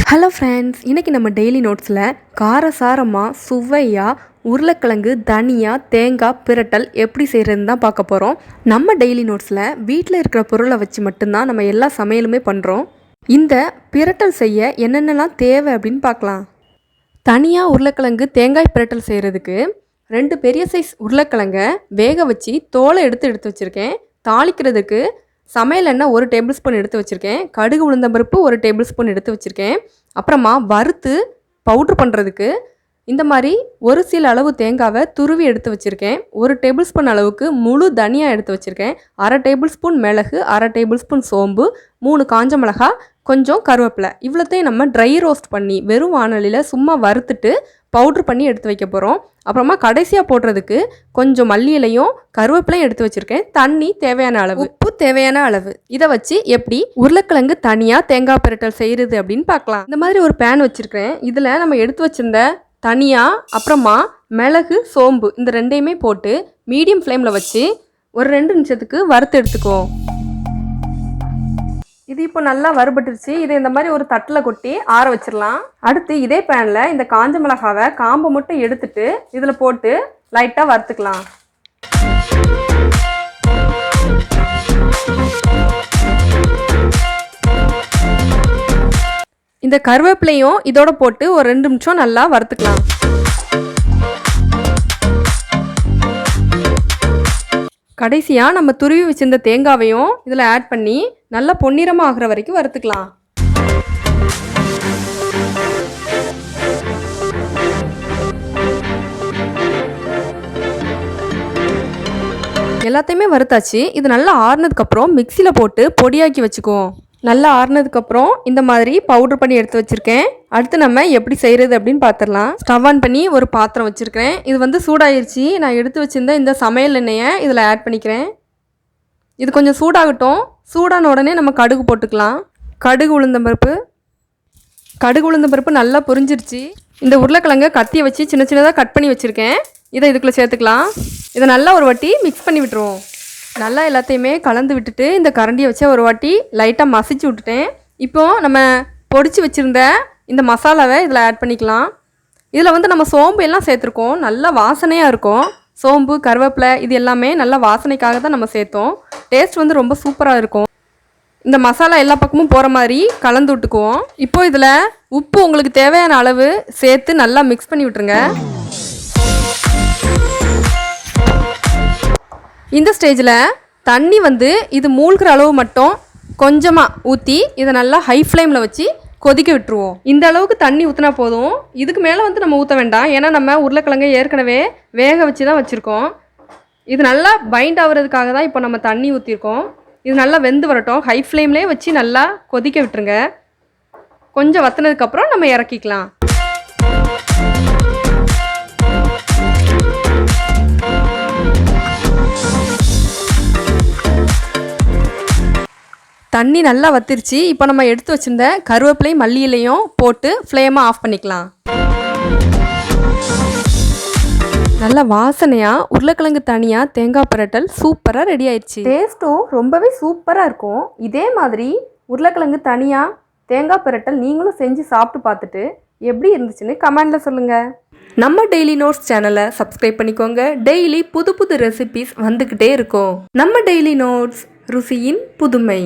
Hello friends, இன்றைக்கி நம்ம daily நோட்ஸில் காரசாரமாக சுவையாக உருளைக்கிழங்கு தனியா தேங்காய் பிரட்டல் எப்படி செய்கிறதுன்னு தான் பார்க்க போகிறோம். நம்ம டெய்லி நோட்ஸில் வீட்டில் இருக்கிற பொருளை வச்சு மட்டும்தான் நம்ம எல்லா சமையலுமே பண்ணுறோம். இந்த பிரட்டல் செய்ய என்னென்னலாம் தேவை அப்படின்னு பார்க்கலாம். தனியாக உருளைக்கிழங்கு தேங்காய் பிரட்டல் செய்கிறதுக்கு 2 பெரிய சைஸ் உருளைக்கிழங்கை வேக வச்சு தோலை எடுத்து வச்சுருக்கேன். தாளிக்கிறதுக்கு சமையல் எண்ணெய் 1 டேபிள் ஸ்பூன் எடுத்து வச்சுருக்கேன். கடுகு உளுந்தம்பருப்பு 1 டேபிள் ஸ்பூன் எடுத்து வச்சுருக்கேன். அப்புறமா வறுத்து பவுட்ரு பண்ணுறதுக்கு இந்த மாதிரி ஒரு சில அளவு தேங்காவை துருவி எடுத்து வச்சுருக்கேன். 1 டேபிள் ஸ்பூன் அளவுக்கு முழு தனியாக எடுத்து வச்சுருக்கேன். 1/2 டேபிள் ஸ்பூன் மிளகு, 1/2 டேபிள் ஸ்பூன் சோம்பு, 3 காஞ்ச மிளகா, கொஞ்சம் கருவேப்பிலை. இவ்வளோத்தையும் நம்ம ட்ரை ரோஸ்ட் பண்ணி வெறும் வானலியில் சும்மா வறுத்துட்டு பவுட்ரு பண்ணி எடுத்து வைக்க போகிறோம். அப்புறமா கடைசியாக போடுறதுக்கு கொஞ்சம் மல்லி இலையும் கருவேப்பிலையும் எடுத்து வச்சுருக்கேன். தண்ணி தேவையான அளவு, உப்பு தேவையான அளவு. இதை வச்சு எப்படி உருளைக்கிழங்கு தனியாக தேங்காய் பிரட்டல் செய்கிறது அப்படின்னு பார்க்கலாம். இந்த மாதிரி ஒரு பேன் வச்சுருக்கேன். இதில் நம்ம எடுத்து வச்சுருந்த தனியா அப்புறமா மிளகு சோம்பு இந்த ரெண்டையுமே போட்டு மீடியம் ஃப்ளேமில் வச்சு ஒரு 2 நிமிஷத்துக்கு வறுத்து எடுத்துக்குவோம். இது இப்போ நல்லா வறுபட்டுருச்சு. இதை இந்த மாதிரி ஒரு தட்டில் கொட்டி ஆற வச்சிடலாம். அடுத்து இதே பேனில் இந்த காஞ்ச மிளகாவை காம்பை மட்டும் எடுத்துட்டு இதில் போட்டு லைட்டாக வறுத்துக்கலாம். இந்த கருவேப்பிலையும் இதோட போட்டு ஒரு 2 நிமிஷம் நல்லா வறுத்துக்கலாம். கடைசியாக நம்ம துருவி வச்சிருந்த தேங்காவையும் இதில் ஆட் பண்ணி நல்லா பொன்னிறமாக ஆகிற வரைக்கும் வறுத்துக்கலாம். எல்லாத்தையுமே வறுத்தாச்சு. இது நல்லா ஆறுனதுக்கப்புறம் மிக்சியில் போட்டு பொடியாக்கி வச்சுக்குவோம். நல்லா ஆறுனதுக்கப்புறம் இந்த மாதிரி பவுட்ரு பண்ணி எடுத்து வச்சுருக்கேன். அடுத்து நம்ம எப்படி செய்கிறது அப்படின்னு பார்த்துடலாம். ஸ்டவ் ஆன் பண்ணி ஒரு பாத்திரம் வச்சுருக்கேன். இது சூடாயிருச்சு. நான் எடுத்து வச்சுருந்த இந்த சமையல் எண்ணெயை இதில் ஆட் பண்ணிக்கிறேன். இது கொஞ்சம் சூடாகட்டும். சூடான உடனே நம்ம கடுகு போட்டுக்கலாம். கடுகு உளுந்தம்பருப்பு நல்லா பொரிஞ்சிருச்சு. இந்த உருளைக்கிழங்கை கத்தியை வச்சு சின்ன சின்னதாக கட் பண்ணி வச்சுருக்கேன். இதை இதுக்குள்ளே சேர்த்துக்கலாம். இதை நல்லா ஒரு வாட்டி மிக்ஸ் பண்ணி விட்டுருவோம். நல்லா எல்லாத்தையுமே கலந்து விட்டுட்டு இந்த கரண்டியை வச்சு ஒரு வாட்டி லைட்டாக மசிச்சு விட்டுட்டேன். இப்போது நம்ம பொடிச்சு வச்சுருந்த இந்த மசாலாவை இதில் ஆட் பண்ணிக்கலாம். இதில் நம்ம சோம்பு எல்லாம் சேர்த்துருக்கோம். நல்லா வாசனையாக இருக்கும். சோம்பு கருவேப்பிலை இது எல்லாமே நல்லா வாசனைக்காக தான் நம்ம சேர்த்தோம். டேஸ்ட் ரொம்ப சூப்பராக இருக்கும். இந்த மசாலா எல்லா பக்கமும் போகிற மாதிரி கலந்து விட்டுக்குவோம். இப்போது இதில் உப்பு உங்களுக்கு தேவையான அளவு சேர்த்து நல்லா மிக்ஸ் பண்ணி விட்டுருங்க. இந்த ஸ்டேஜில் தண்ணி இது மூழ்கிற அளவு மட்டும் கொஞ்சமாக ஊற்றி இதை நல்லா ஹை ஃப்ளேமில் வச்சு கொதிக்க விட்டுருவோம். இந்த அளவுக்கு தண்ணி ஊற்றினா போதும். இதுக்கு மேலே நம்ம ஊற்ற வேண்டாம். ஏன்னா நம்ம உருளைக்கிழங்கை ஏற்கனவே வேக வச்சு தான் வச்சுருக்கோம். இது நல்லா பைண்ட் ஆகிறதுக்காக தான் இப்போ நம்ம தண்ணி ஊற்றிருக்கோம். இது நல்லா வெந்து வரட்டும். ஹை ஃப்ளேம்லேயே வச்சு நல்லா கொதிக்க விட்டுருங்க. கொஞ்சம் வற்றினதுக்கப்புறம் நம்ம இறக்கிக்கலாம். தண்ணி நல்லா வத்திருச்சு. இப்போ நம்ம எடுத்து வச்சுருந்த கருவேப்பிலை மல்லி இலையும் போட்டு ஃப்ளேமை ஆஃப் பண்ணிக்கலாம். நல்லா வாசனையாக உருளைக்கிழங்கு தனியாக தேங்காய் பிரட்டல் சூப்பராக ரெடி ஆயிடுச்சு. டேஸ்ட்டும் ரொம்பவே சூப்பராக இருக்கும். இதே மாதிரி உருளைக்கிழங்கு தனியாக தேங்காய் பிரட்டல் நீங்களும் செஞ்சு சாப்பிட்டு பார்த்துட்டு எப்படி இருந்துச்சுன்னு கமெண்டில் சொல்லுங்கள். நம்ம டெய்லி நோட்ஸ் சேனலை சப்ஸ்கிரைப் பண்ணிக்கோங்க. டெய்லி புது ரெசிபிஸ் வந்துக்கிட்டே இருக்கும். நம்ம டெய்லி நோட்ஸ், ருசியின் புதுமை.